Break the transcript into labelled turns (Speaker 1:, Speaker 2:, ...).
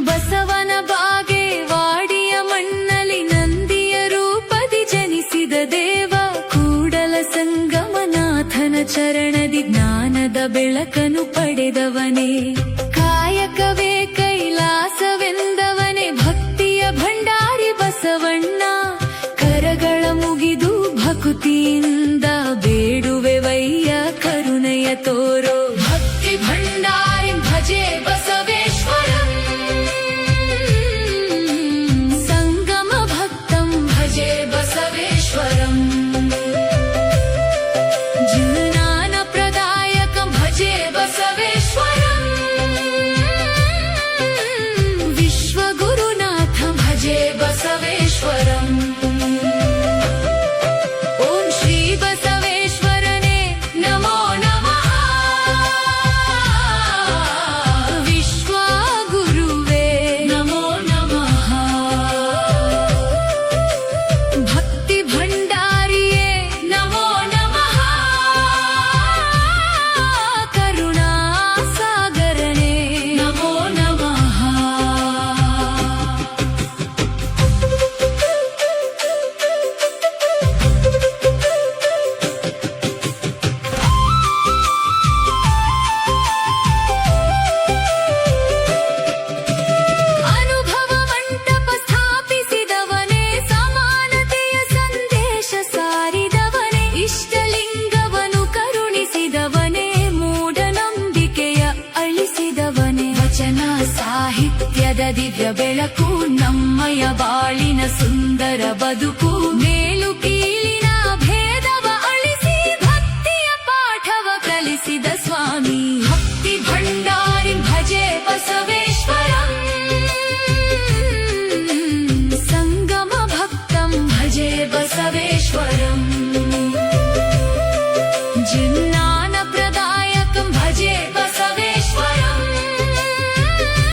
Speaker 1: ಬಸವನ ಬಾಗೆ ವಾಡಿಯ ಮಣ್ಣಲ್ಲಿ ನಂದಿಯ ರೂಪದಿ ಜನಿಸಿದ ದೇವ ಕೂಡಲ ಸಂಗಮನಾಥನ ಚರಣದಿ ಜ್ಞಾನದ ಬೆಳಕನ್ನು ಪಡೆದವನೇ ಕಾಯಕವೇ ಕೈಲಾಸವೆಂದವನೇ ಭಕ್ತಿಯ ಭಂಡಾರಿ ಬಸವಣ್ಣ ಕರಗಳ ಮುಗಿದು ಭಕುತಿಯಿಂದ ಬೇಡುವೆವಯ್ಯ ಕರುಣೆಯ ತೋರೋ ಭಕ್ತಿ ಭಂಡಾರಿ ಭಜೆ ಬಸವೇಶ್ವರಂ ಸಂಗಮ ಭಕ್ತಂ ಭಜೆ ಬಸವೇಶ್ವರಂ ಜ್ಞಾನ ಪ್ರದಾಯಕಂ ಭಜೆ ಬಸವೇಶ್ವರಂ ವಿಶ್ವಗುರುನಾಥಂ ಭಜೆ ಬಸವೇಶ್ವರಂ ಸಾಹಿತ್ಯದ ದಿವ್ಯ ಬೆಳಕು ನಮ್ಮಯ ಬಾಳಿನ ಸುಂದರ ಬದುಕು ಮೇಲು ಕೀಳಿನ ಭೇದವ ಅಳಿಸಿ ಭಕ್ತಿಯ ಪಾಠವ ಕಲಿಸಿದ ಸ್ವಾಮಿ ಭಕ್ತಿ ಭಂಡಾರಿ ಭಜೆ ಬಸವೇಶ್ವರಂ ಸಂಗಮ ಭಕ್ತಂ ಭಜೆ ಬಸವೇಶ್ವರಂ ಜಿನ್ನ